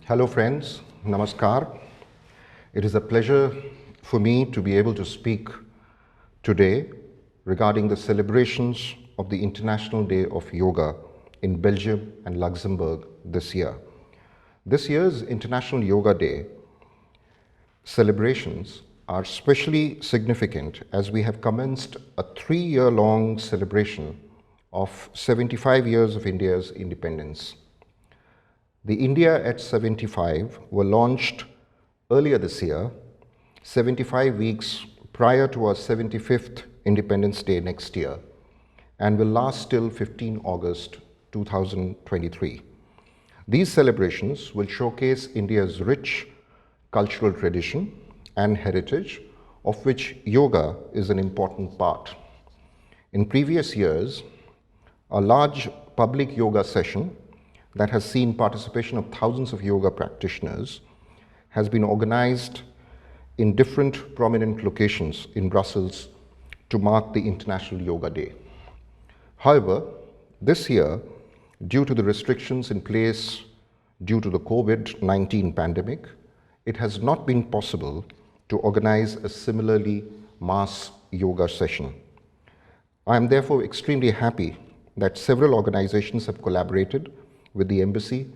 Hello friends, Namaskar. It is a pleasure for me to be able to speak today regarding the celebrations of the International Day of Yoga in Belgium and Luxembourg this year. This year's International Yoga Day celebrations are especially significant as we have commenced a 3-year-long celebration of 75 years of India's independence. The India at 75 were launched earlier this year, 75 weeks prior to our 75th Independence Day next year, and will last till 15 August 2023. These celebrations will showcase India's rich cultural tradition and heritage, of which yoga is an important part. In previous years, a large public yoga session that has seen participation of thousands of yoga practitioners has been organized in different prominent locations in Brussels to mark the International Yoga Day. However, this year, due to the restrictions in place due to the COVID-19 pandemic, it has not been possible to organize a similarly mass yoga session. I am therefore extremely happy that several organizations have collaborated with the embassy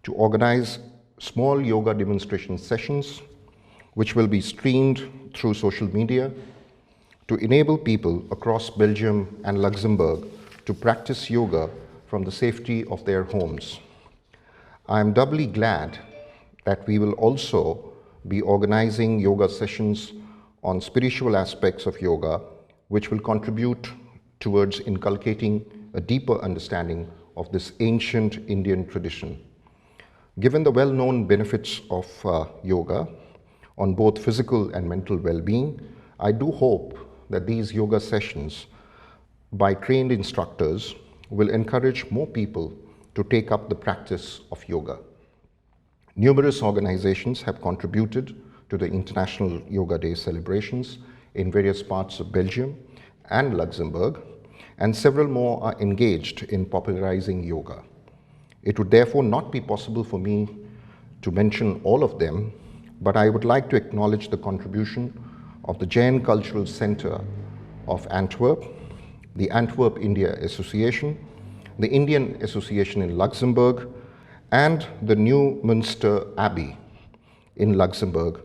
to organize small yoga demonstration sessions which will be streamed through social media to enable people across Belgium and Luxembourg to practice yoga from the safety of their homes. I am doubly glad that we will also be organizing yoga sessions on spiritual aspects of yoga, which will contribute towards inculcating a deeper understanding of this ancient Indian tradition. Given the well-known benefits of yoga on both physical and mental well-being, I do hope that these yoga sessions by trained instructors will encourage more people to take up the practice of yoga. Numerous organizations have contributed to the International Yoga Day celebrations in various parts of Belgium and Luxembourg, and several more are engaged in popularizing yoga. It would therefore not be possible for me to mention all of them, but I would like to acknowledge the contribution of the Jain Cultural Center of Antwerp, the Antwerp India Association, the Indian Association in Luxembourg, and the Neimenster Abbey in Luxembourg,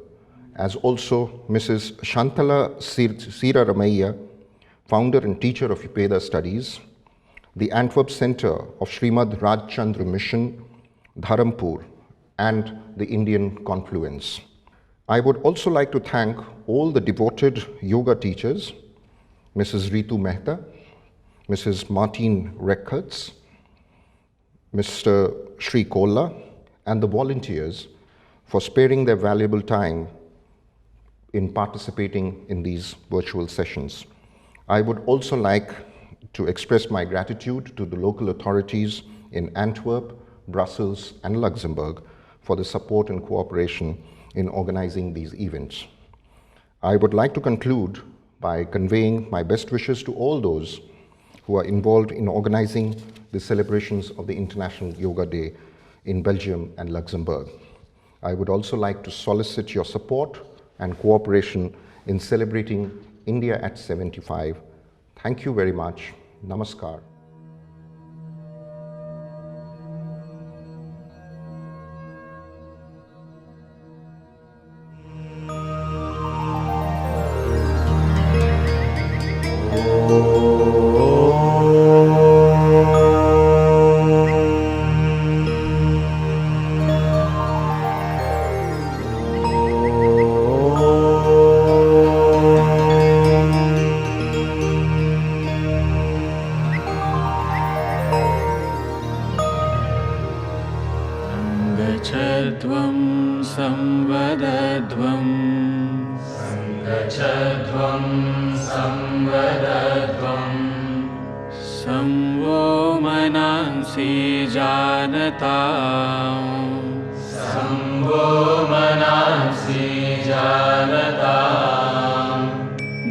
as also Mrs. Shantala Siraramaiah, founder and teacher of Veda Studies, the Antwerp Center of Srimad Rajchandra Mission, Dharampur, and the Indian Confluence. I would also like to thank all the devoted yoga teachers, Mrs. Ritu Mehta, Mrs. Martine Reicherts, Mr. Shri Kolla, and the volunteers for sparing their valuable time in participating in these virtual sessions. I would also like to express my gratitude to the local authorities in Antwerp, Brussels, and Luxembourg for the support and cooperation in organizing these events. I would like to conclude by conveying my best wishes to all those who are involved in organizing the celebrations of the International Yoga Day in Belgium and Luxembourg. I would also like to solicit your support and cooperation in celebrating India at 75. Thank you very much. Namaskar. गच्छध्वं संवदध्वं संवो मनांसि जानताम्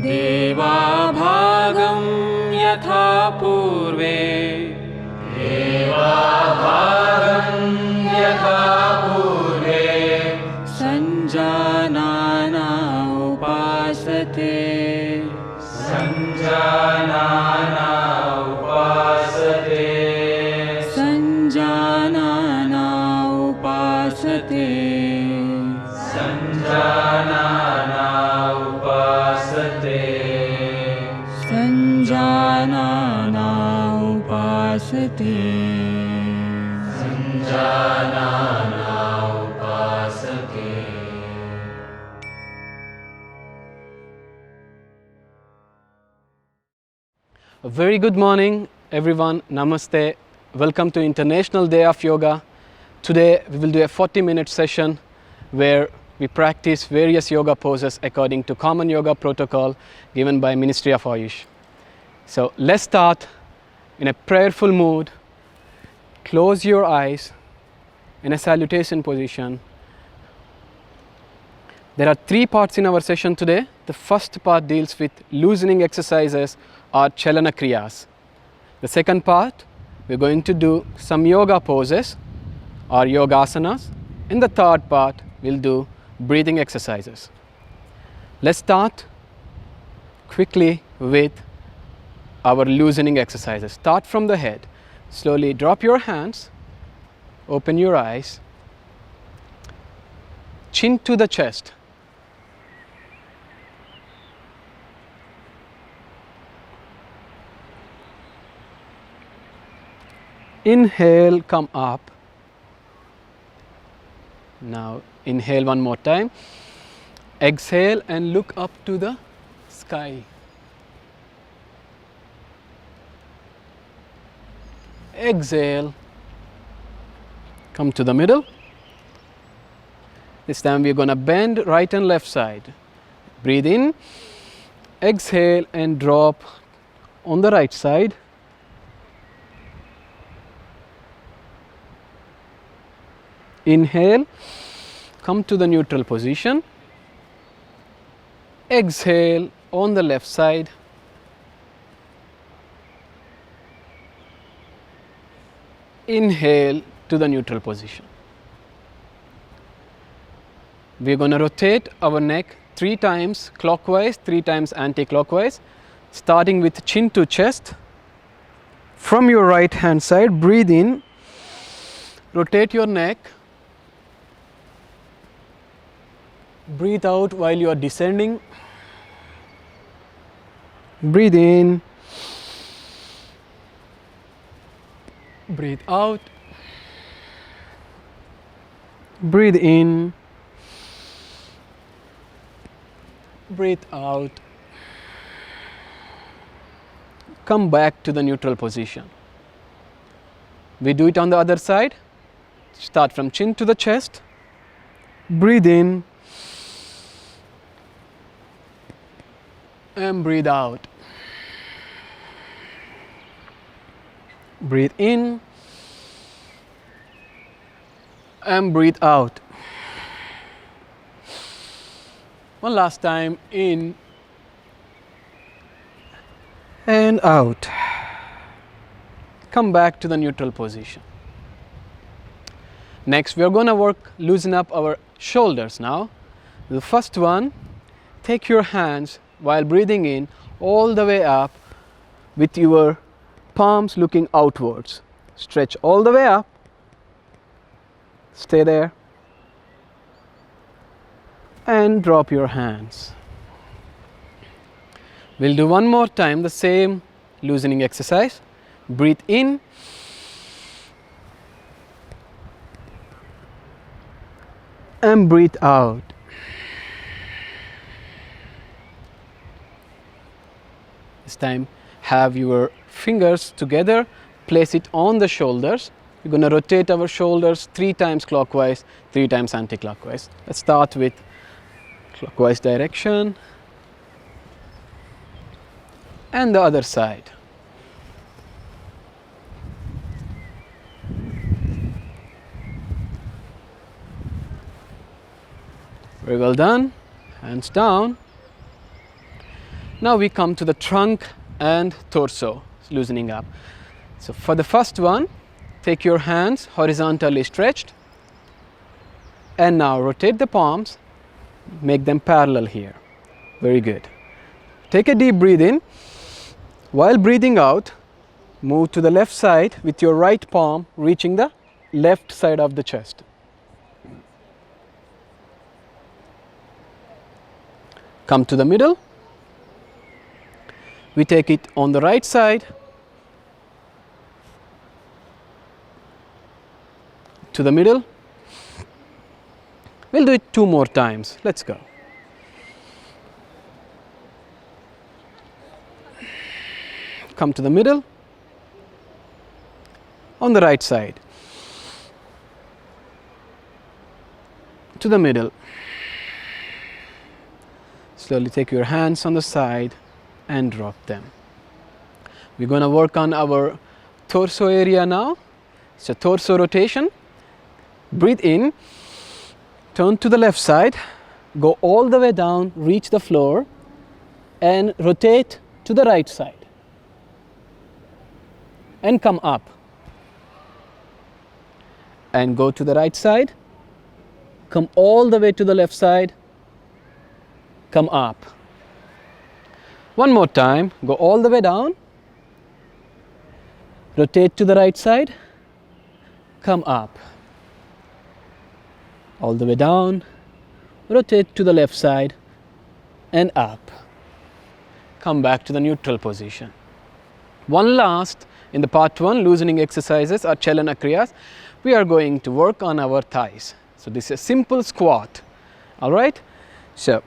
देवा भागं यथा पूर्वे देवा भागं यथा पूर्वे Sanjanana upasate. Sanjanana upasate. Sanjanana upasate. Sanjanana upasate. Sanjanana upasate. A very good morning, everyone. Namaste. Welcome to International Day of Yoga. Today we will do a 40-minute session where we practice various yoga poses according to common yoga protocol given by Ministry of Ayush. So let's start in a prayerful mood. Close your eyes in a salutation position. There are 3 parts in our session today. The first part deals with loosening exercises or chalana kriyas. The second part, we're going to do some yoga poses or yoga asanas. In the third part, we'll do breathing exercises. Let's start quickly with our loosening exercises. Start from the head. Slowly drop your hands, open your eyes, chin to the chest. Inhale, come up. Now inhale one more time. Exhale and look up to the sky. Exhale. Come to the middle. This time we're going to bend right and left side. Breathe in. Exhale and drop on the right side. Inhale, come to the neutral position. Exhale on the left side. Inhale to the neutral position. We're going to rotate our neck 3 times clockwise, 3 times anti-clockwise, starting with chin to chest. From your right hand side, breathe in, rotate your neck. Breathe out while you are descending. Breathe in. Breathe out. Breathe in. Breathe out. Come back to the neutral position. We do it on the other side. Start from chin to the chest. Breathe in. And breathe out. Breathe in and breathe out. One last time, in and out. Come back to the neutral position. Next, we are going to loosen up our shoulders now. The first one, take your hands while breathing in all the way up with your palms looking outwards. Stretch all the way up. Stay there. And drop your hands. We'll do one more time the same loosening exercise. Breathe in. And breathe out. This time, have your fingers together, place it on the shoulders. We're going to rotate our shoulders 3 times clockwise, 3 times anti-clockwise. Let's start with clockwise direction and the other side. Very well done. Hands down. Now we come to the trunk and torso, loosening up. So for the first one, take your hands horizontally stretched and now rotate the palms, make them parallel here. Very good. Take a deep breath in. While breathing out, move to the left side with your right palm reaching the left side of the chest. Come to the middle. We take it on the right side to the middle. We'll do it 2 more times. Let's go. Come to the middle. On the right side. To the middle. Slowly take your hands on the side and drop them. We're going to work on our torso area now. So torso rotation. Breathe in, turn to the left side, go all the way down, reach the floor, and rotate to the right side. And come up. And go to the right side, come all the way to the left side, come up. One more time, go all the way down, rotate to the right side, come up. All the way down, rotate to the left side and up. Come back to the neutral position. One last, in the part 1 loosening exercises or Chalana Kriyas, we are going to work on our thighs. So this is a simple squat. Alright? So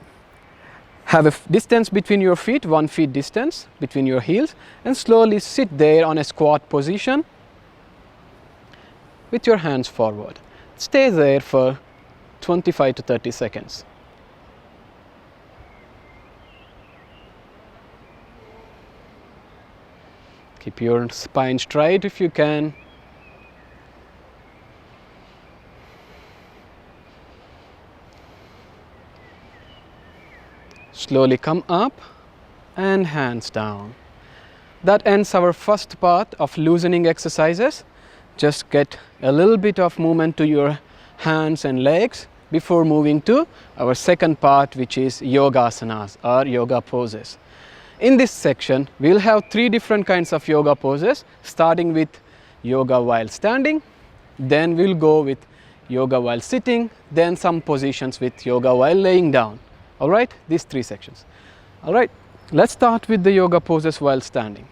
have a distance between your feet, 1 feet distance between your heels, and slowly sit there on a squat position with your hands forward. Stay there for 25 to 30 seconds. Keep your spine straight if you can. Slowly come up and hands down. That ends our first part of loosening exercises. Just get a little bit of movement to your hands and legs before moving to our second part, which is yoga asanas or yoga poses. In this section, we'll have 3 different kinds of yoga poses, starting with yoga while standing, then we'll go with yoga while sitting, then some positions with yoga while laying down. All right, these 3 sections. All right, let's start with the yoga poses while standing.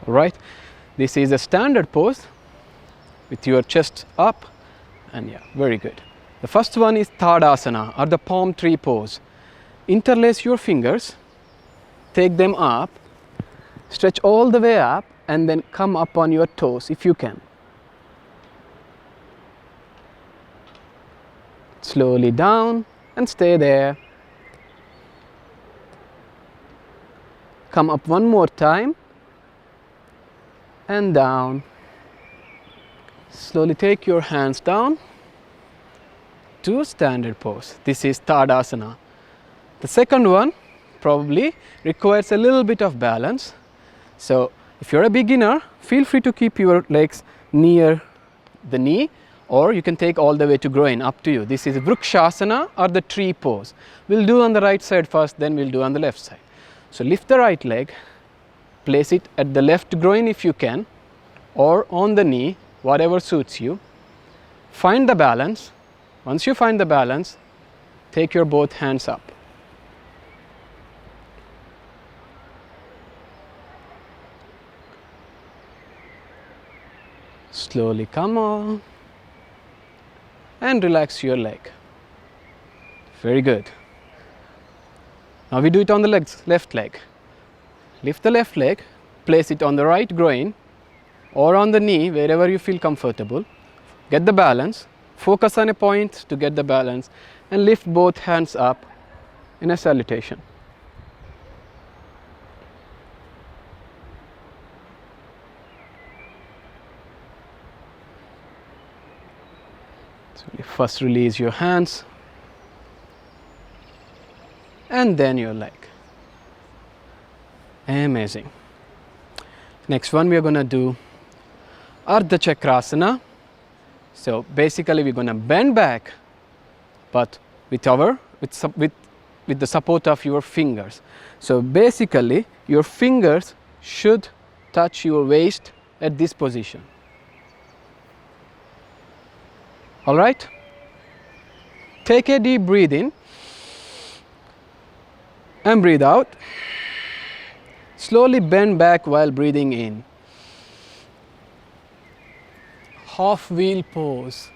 All right, this is a standard pose with your chest up, and yeah, very good. The first one is Tadasana or the palm tree pose. Interlace your fingers, take them up, stretch all the way up, and then come up on your toes if you can. Slowly down and stay there. Come up one more time and down. Slowly take your hands down to standard pose. This is Tadasana. The second one probably requires a little bit of balance. So if you're a beginner, feel free to keep your legs near the knee, or you can take all the way to groin, up to you. This is Vrikshasana or the tree pose. We'll do on the right side first, then we'll do on the left side. So lift the right leg, place it at the left groin if you can, or on the knee, whatever suits you. Find the balance. Once you find the balance, take your both hands up. Slowly come on and relax your leg. Very good. Now we do it on the left leg. Lift the left leg, place it on the right groin or on the knee, wherever you feel comfortable. Get the balance, focus on a point to get the balance, and lift both hands up in a salutation. So you first release your hands and then your leg. Amazing. Next one we are going to do Ardha Chakrasana. So basically we're going to bend back, but with with the support of your fingers. So basically your fingers should touch your waist at this position. All right? Take a deep breath in and breathe out. Slowly bend back while breathing in. Half wheel pose.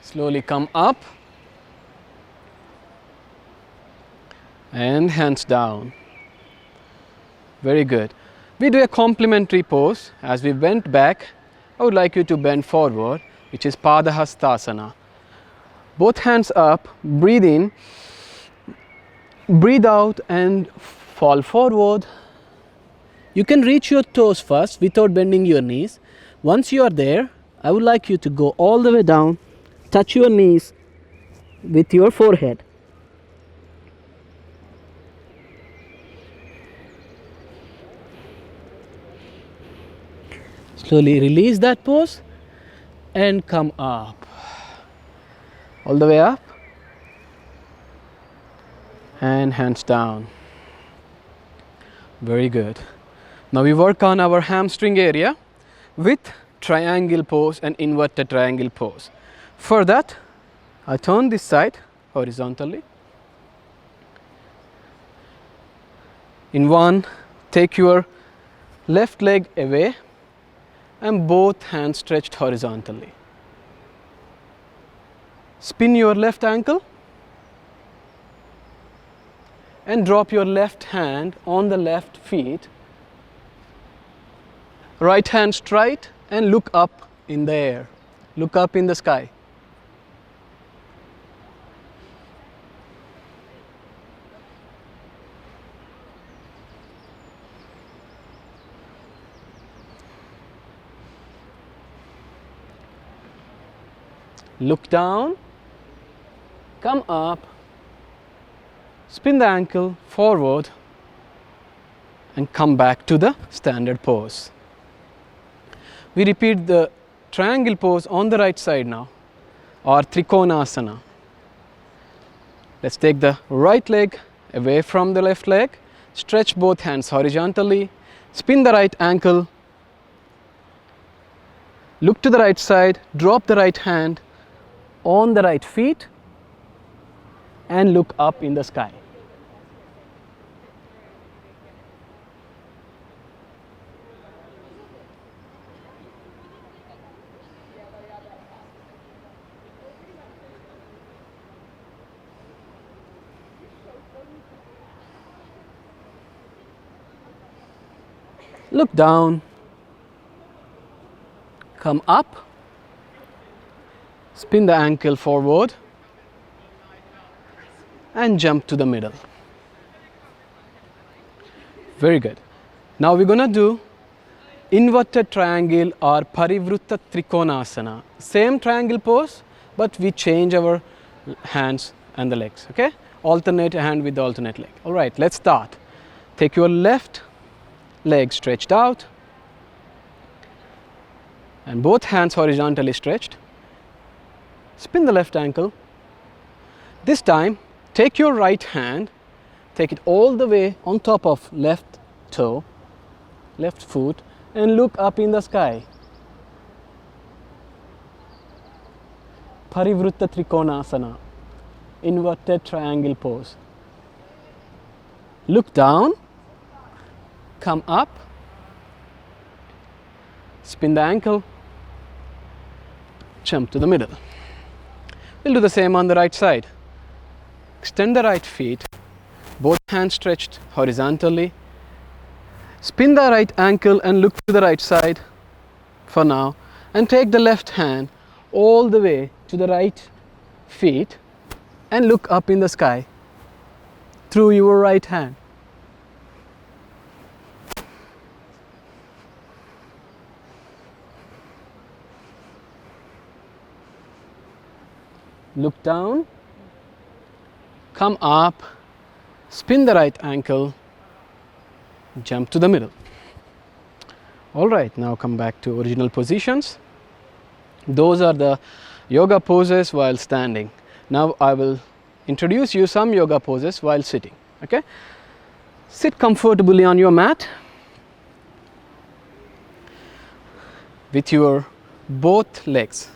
Slowly come up and hands down. Very good. We do a complementary pose. As we bend back, I would like you to bend forward, which is Padahastasana. Both hands up, breathe in, breathe out and fall forward. You can reach your toes first without bending your knees. Once you are there, I would like you to go all the way down, touch your knees with your forehead. Slowly release that pose and come up. All the way up and hands down. Very good. Now we work on our hamstring area with triangle pose and inverted triangle pose. For that, I turn this side horizontally. In one, take your left leg away and both hands stretched horizontally. Spin your left ankle and drop your left hand on the left feet. Right hand straight and look up in the air. Look up in the sky. Look down, come up, spin the ankle forward and come back to the standard pose. We repeat the triangle pose on the right side now, or Trikonasana. Let's take the right leg away from the left leg, stretch both hands horizontally, spin the right ankle, look to the right side, drop the right hand on the right feet and look up in the sky. Look down, come up, spin the ankle forward and jump to the middle. Very good. Now we're going to do inverted triangle or Parivrutta Trikonasana. Same triangle pose, but we change our hands and the legs. Okay? Alternate hand with the alternate leg. All right, let's start. Take your left leg stretched out and both hands horizontally stretched. Spin the left ankle. This time, take your right hand, take it all the way on top of left toe, left foot, and look up in the sky. Parivrutta Trikonasana, inverted triangle pose. Look down, come up, spin the ankle, jump to the middle. We'll do the same on the right side. Extend the right feet, both hands stretched horizontally. Spin the right ankle and look to the right side for now. And take the left hand all the way to the right feet and look up in the sky through your right hand. Look down, come up, spin the right ankle, jump to the middle. All right, now come back to original positions. Those are the yoga poses while standing. Now I will introduce you some yoga poses while sitting. Okay, sit comfortably on your mat with your both legs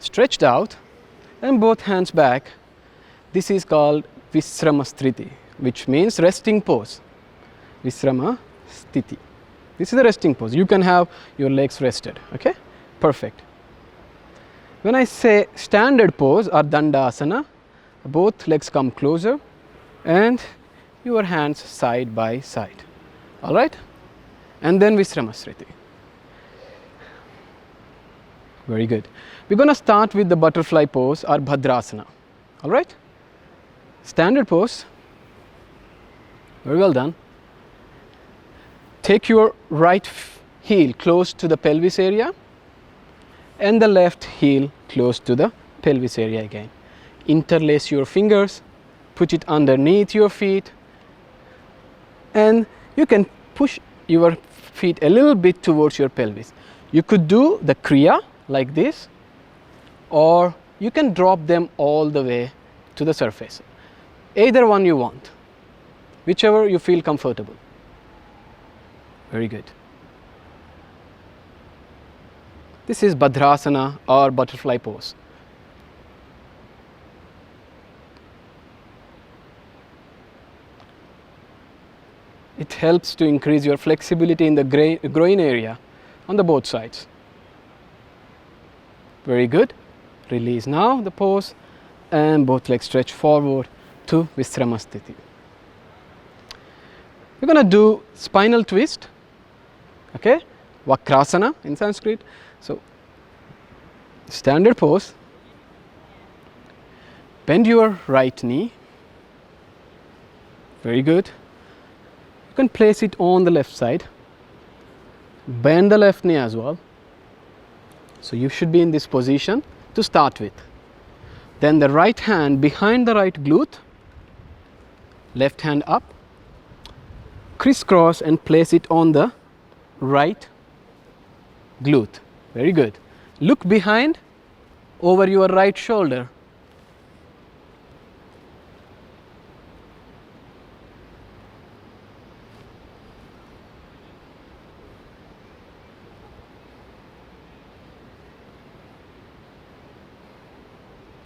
stretched out and both hands back. This is called Visrama Sthiti, which means resting pose. Visrama Sthiti. This is the resting pose. You can have your legs rested. Okay, perfect. When I say standard pose or Dandasana, both legs come closer and your hands side by side. All right, and then Visrama Sthiti. Very good. We're going to start with the butterfly pose or Bhadrasana. All right, standard pose. Very well done. Take your right heel close to the pelvis area and the left heel close to the pelvis area again. Interlace your fingers, put it underneath your feet, and you can push your feet a little bit towards your pelvis. You could do the Kriya like this, or you can drop them all the way to the surface. Either one you want, whichever you feel comfortable. Very good. This is Bhadrasana or butterfly pose. It helps to increase your flexibility in the groin area on the both sides. Very good. Release now the pose and both legs stretch forward to Visrama Sthiti. We're going to do spinal twist. Okay, Vakrasana in Sanskrit. So, standard pose. Bend your right knee. Very good. You can place it on the left side. Bend the left knee as well. So, you should be in this position to start with. Then the right hand behind the right glute. Left hand up. Crisscross and place it on the right glute. Very good. Look behind over your right shoulder.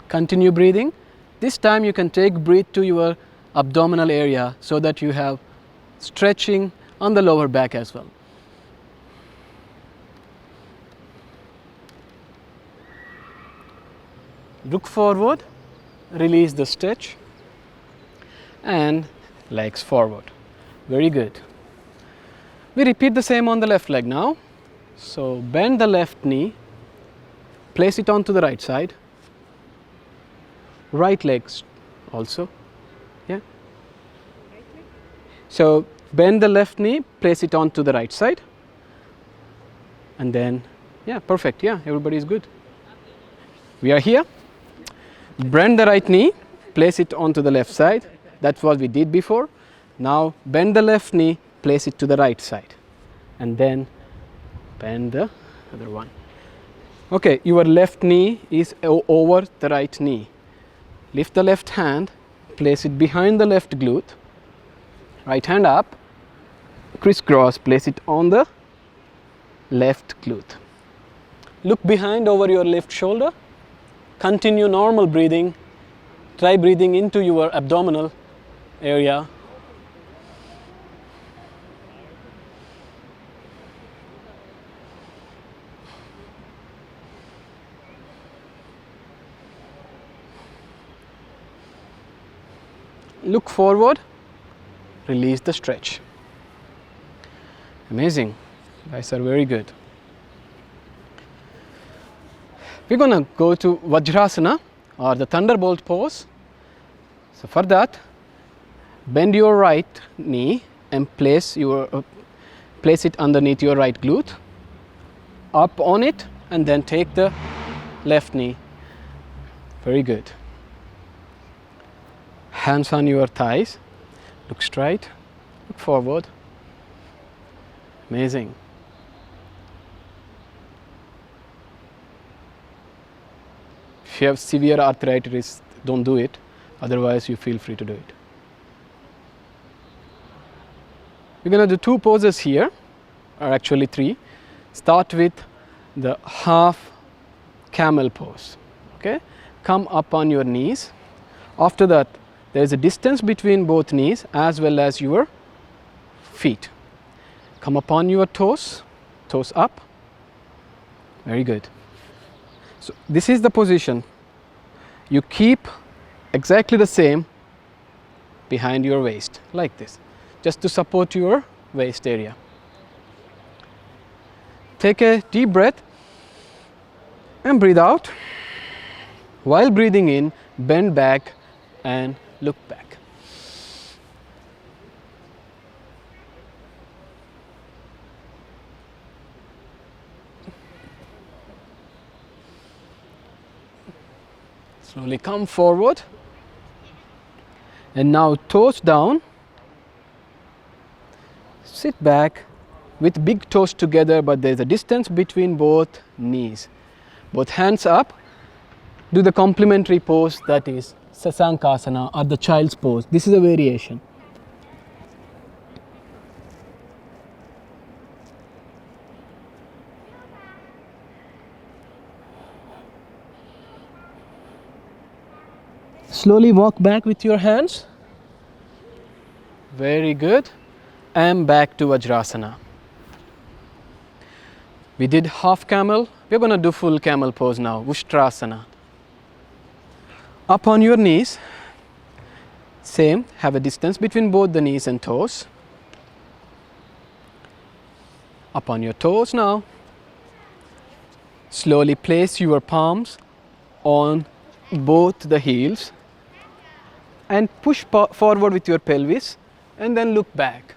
Continue breathing. This time you can take breath to your abdominal area so that you have stretching on the lower back as well. Look forward, release the stretch and legs forward. Very good. We repeat the same on the left leg now. So bend the left knee, place it onto the right side. Right leg also. Yeah. So bend the left knee, place it onto the right side. And then, yeah, perfect. Yeah, everybody is good. We are here. Bend the right knee, place it onto the left side. That's what we did before. Now bend the left knee, place it to the right side. And then bend the other one. Okay, your left knee is over the right knee. Lift the left hand, place it behind the left glute. Right hand up, crisscross, place it on the left glute. Look behind over your left shoulder. Continue normal breathing. Try breathing into your abdominal area. Look forward, release the stretch. Amazing. Guys are very good. We're going to go to Vajrasana or the thunderbolt pose. So for that, bend your right knee and place it underneath your right glute, up on it, and then take the left knee. Very good. Hands on your thighs, look straight, look forward. Amazing. If you have severe arthritis, don't do it. Otherwise, you feel free to do it. We're going to do 2 poses here, or actually 3. Start with the half camel pose. Okay? Come up on your knees. After that, there is a distance between both knees as well as your feet. Come upon your toes, toes up. Very good. So this is the position. You keep exactly the same behind your waist, like this, just to support your waist area. Take a deep breath and breathe out. While breathing in, bend back and look back. Slowly come forward, and now toes down. Sit back with big toes together, but there is a distance between both knees. Both hands up. Do the complementary pose, that is Sasankasana, or the child's pose. This is a variation. Slowly walk back with your hands. Very good. And back to Vajrasana. We did half camel. We're going to do full camel pose now, Ushtrasana. Up on your knees. Same, have a distance between both the knees and toes. Up on your toes now. Slowly place your palms on both the heels and push forward with your pelvis, and then look back.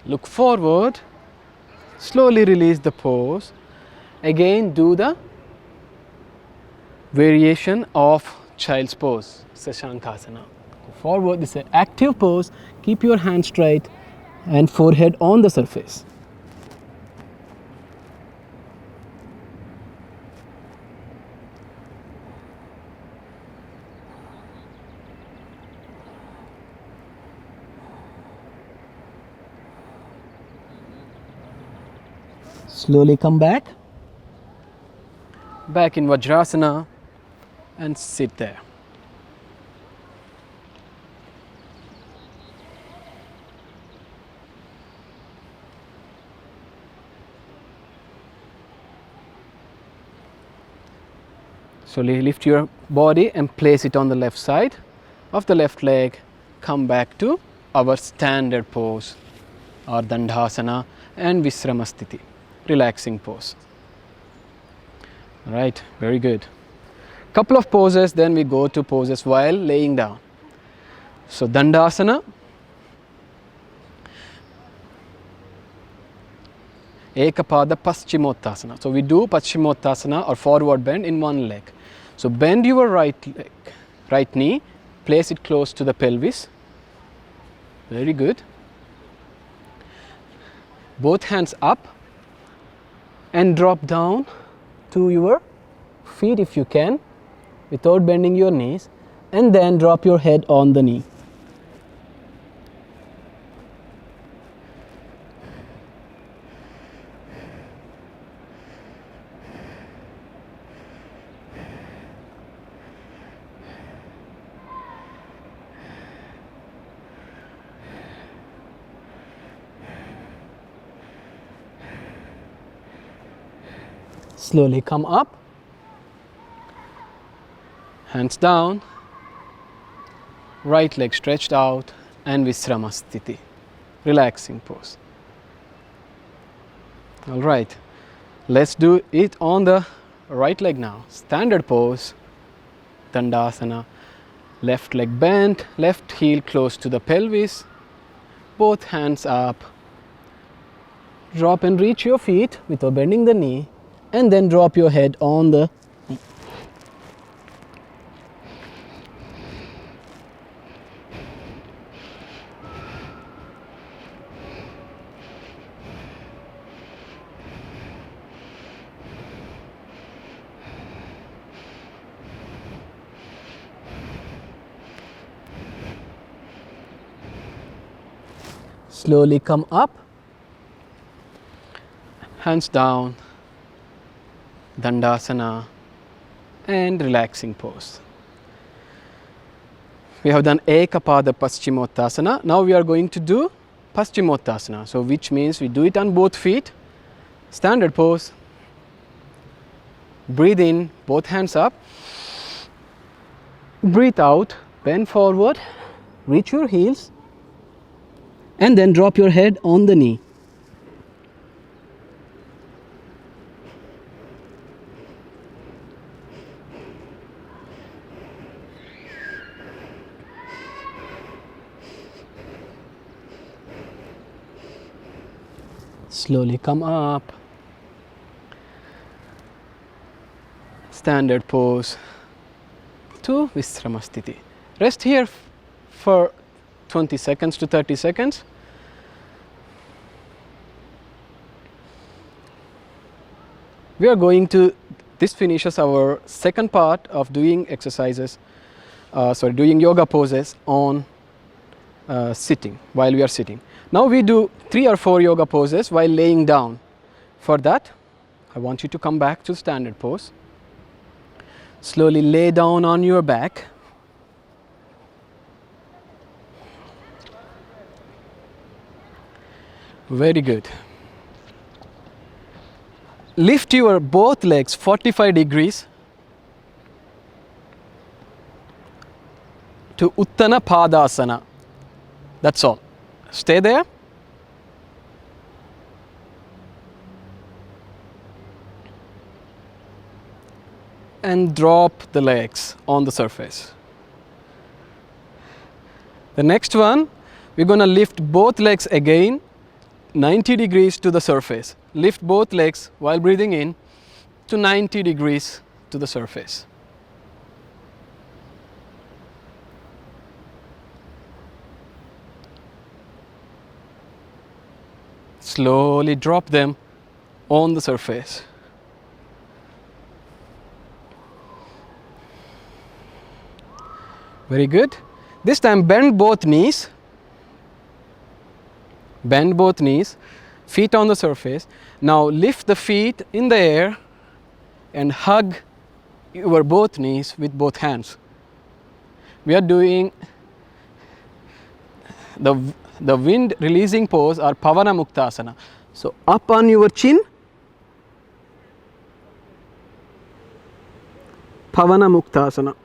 Look forward, slowly release the pose. Again, do the variation of child's pose, Sasankasana. Forward, this is an active pose. Keep your hands straight and forehead on the surface. Slowly come back. Back in Vajrasana and sit there. Slowly lift your body and place it on the left side of the left leg. Come back to our standard pose or Dandasana and Visramasthiti, relaxing pose. Right, very good. Couple of poses, then we go to poses while laying down. So Dandasana, Ekapada Paschimottasana. So we do Paschimottasana or forward bend in one leg. So bend your right leg, right knee, place it close to the pelvis. Very good. Both hands up and drop down to your feet if you can, without bending your knees, and then drop your head on the knee. Slowly come up, hands down, right leg stretched out, and Visramasthiti, relaxing pose. All right, let's do it on the right leg now. Standard pose, Dandasana, left leg bent, left heel close to the pelvis, both hands up, Drop and reach your feet without bending the knee, and then drop your head on the knee. Slowly come up, hands down, Dandasana, and relaxing pose. We have done Ekapada Paschimottanasana. Now we are going to do Paschimottanasana. So which means we do it on both feet, standard pose. Breathe in, both hands up. Breathe out, bend forward, reach your heels, and then drop your head on the knee. Slowly come up. Standard pose to Visramasthiti. Rest here for 20 seconds to 30 seconds. We are going to, this finishes our second part of doing exercises, doing yoga poses on sitting, while we are sitting. Now we do 3 or 4 yoga poses while laying down. For that, I want you to come back to standard pose. Slowly lay down on your back. Very good. Lift your both legs 45 degrees to Uttana Padasana. That's all. Stay there. And drop the legs on the surface. The next one, we're going to lift both legs again 90 degrees to the surface. Lift both legs while breathing in to 90 degrees to the surface. Slowly drop them on the surface. Very good. This time bend both knees. Bend both knees, feet on the surface. Now lift the feet in the air and hug your both knees with both hands. We are doing the wind releasing pose or Pavana Muktasana. So up on your chin, Pavana Muktasana.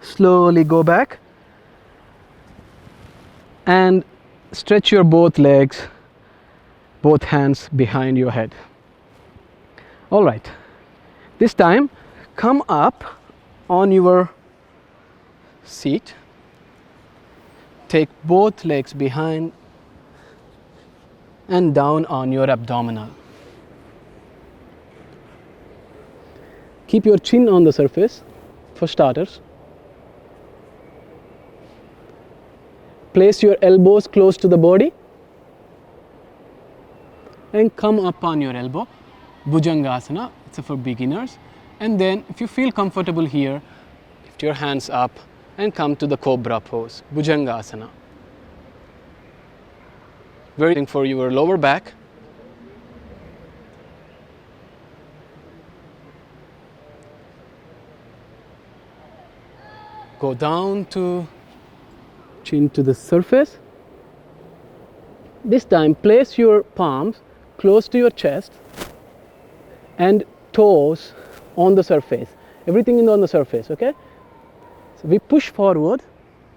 Slowly go back and stretch your both legs, both hands behind your head. All right, this time come up on your seat, take both legs behind and down on your abdominal. Keep your chin on the surface for starters. Place your elbows close to the body and come up on your elbow. Bhujangasana, it's for beginners. And then if you feel comfortable here, lift your hands up and come to the cobra pose, Bhujangasana. Very good for your lower back. Go down to chin to the surface. This time place your palms close to your chest and toes on the surface. Everything is on the surface, okay? So we push forward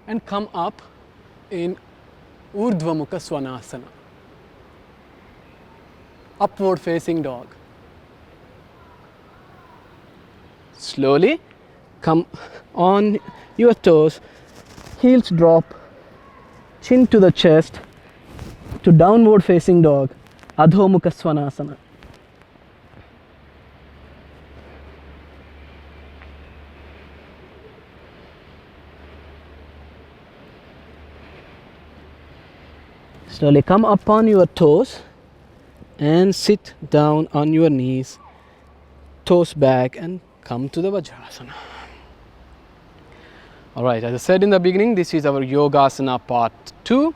and come up in Urdhva Mukha Svanasana. Upward facing dog. Slowly come on your toes, heels drop, chin to the chest, to downward facing dog, Adho Mukha Svanasana. Slowly come up on your toes and sit down on your knees, toes back, and come to the Vajrasana. Alright, as I said in the beginning, this is our Yogasana part 2.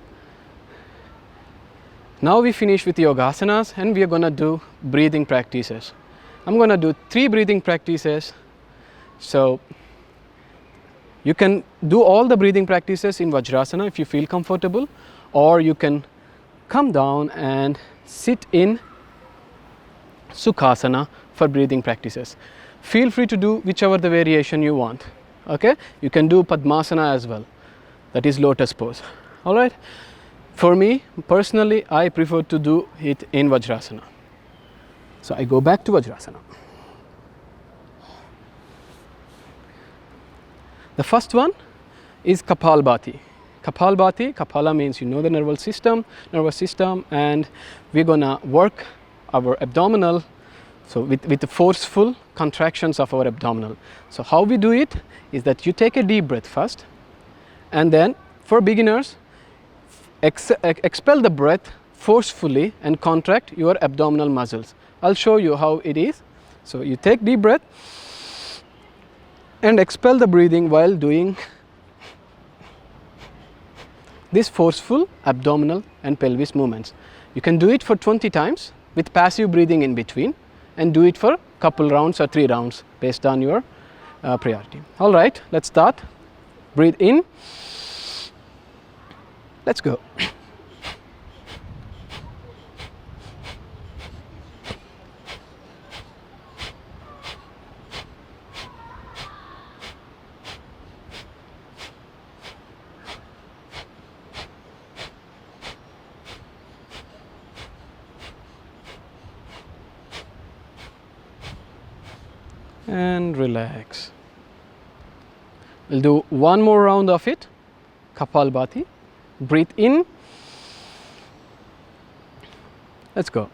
Now we finish with Yogasanas and we are going to do breathing practices. I'm going to do 3 breathing practices. So you can do all the breathing practices in Vajrasana if you feel comfortable, or you can come down and sit in Sukhasana for breathing practices. Feel free to do whichever the variation you want. Okay, you can do Padmasana as well, that is lotus pose. All right, for me personally, I prefer to do it in Vajrasana. So I go back to Vajrasana. The first one is Kapalbhati. Kapalbhati, Kapala means you know the nervous system, and we're gonna work our abdominal, so with the forceful contractions of our abdominal. So how we do it is that you take a deep breath first, and then for beginners, expel the breath forcefully and contract your abdominal muscles. I'll show you how it is. So you take deep breath and expel the breathing while doing this forceful abdominal and pelvis movements. You can do it for 20 times with passive breathing in between, and do it for couple rounds or 3 rounds based on your priority. All right, let's start. Breathe in. Let's go. And relax. We'll do one more round of it. Kapalbhati. Breathe in. Let's go.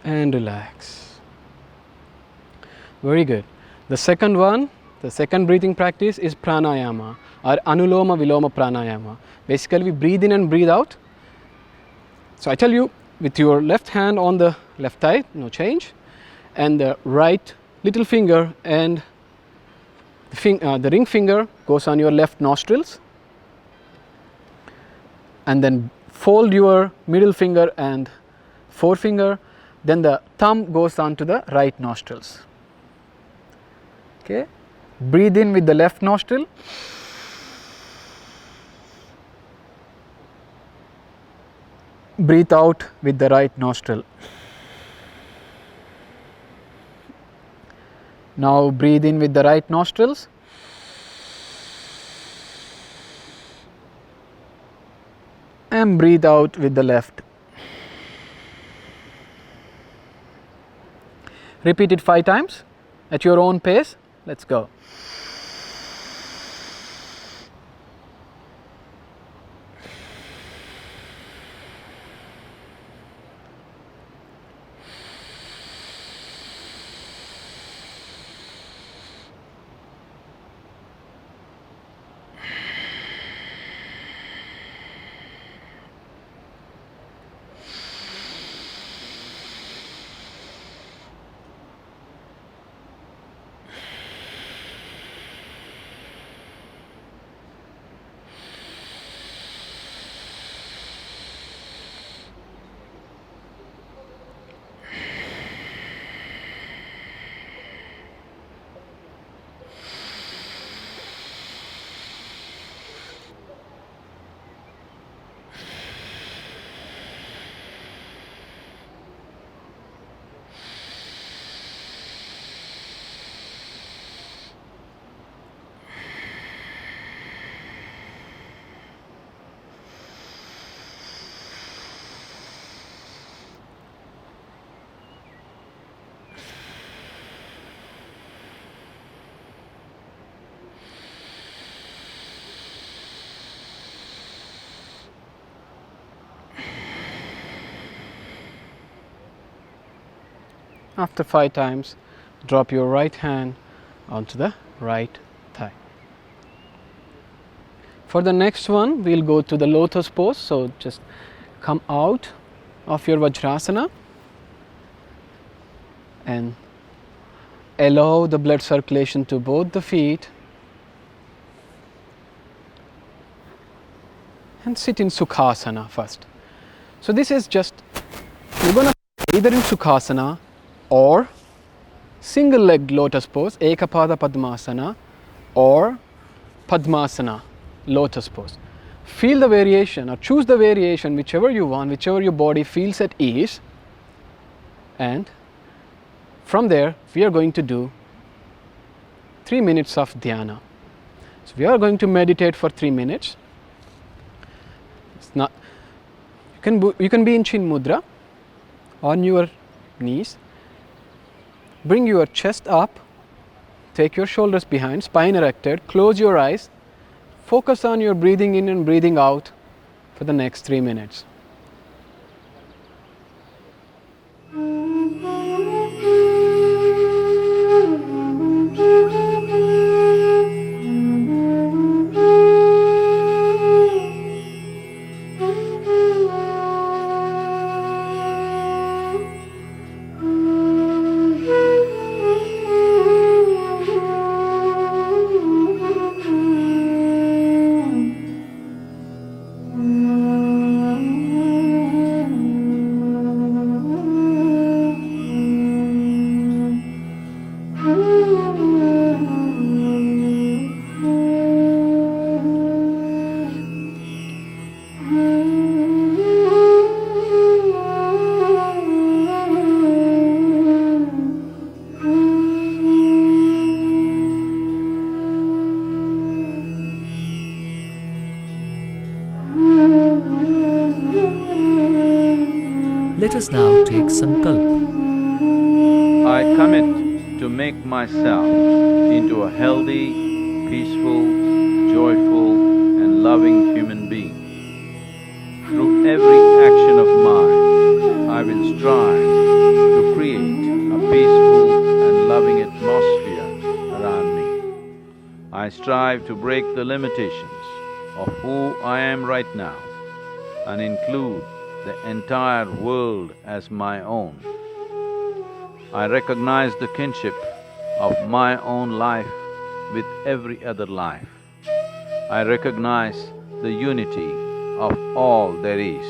And relax. Very good. The second one, the second breathing practice is pranayama or anuloma viloma pranayama. Basically we breathe in and breathe out. So I tell you, with your left hand on the left thigh, no change, and the right little finger and the ring finger goes on your left nostrils, and then fold your middle finger and forefinger. Then the thumb goes on to the right nostrils. Okay, breathe in with the left nostril. Breathe out with the right nostril. Now breathe in with the right nostrils. And breathe out with the left. Repeat it 5 times at your own pace. Let's go. After 5 times, drop your right hand onto the right thigh. For the next one, we'll go to the lotus pose. So just come out of your Vajrasana and allow the blood circulation to both the feet and sit in Sukhasana first. So this is just, you're going to either in Sukhasana or single leg lotus pose, Ekapada Padmasana, or Padmasana, lotus pose. Feel the variation or choose the variation, whichever you want, whichever your body feels at ease, and from there we are going to do 3 minutes of dhyana. So we are going to meditate for 3 minutes. It's not, you can be in Chin Mudra on your knees. Bring your chest up, take your shoulders behind, spine erected, close your eyes, focus on your breathing in and breathing out for the next 3 minutes. Let us now take Sankalp. I commit to make myself into a healthy, peaceful, joyful and loving human being. Through every action of mine, I will strive to create a peaceful and loving atmosphere around me. I strive to break the limitations of who I am right now and include the entire world as my own. I recognize the kinship of my own life with every other life. I recognize the unity of all there is.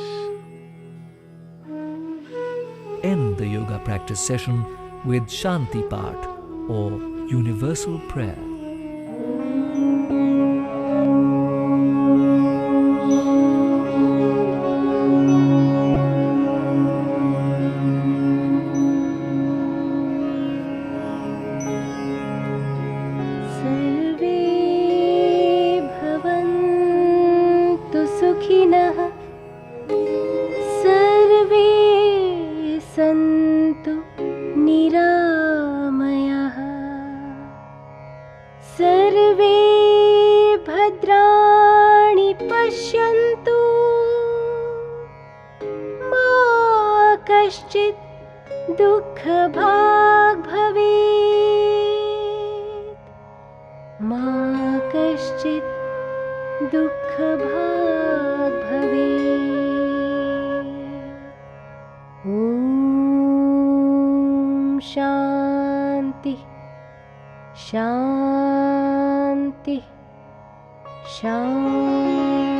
End the yoga practice session with Shanti Path or universal prayer. Shanti, Shanti, Shanti.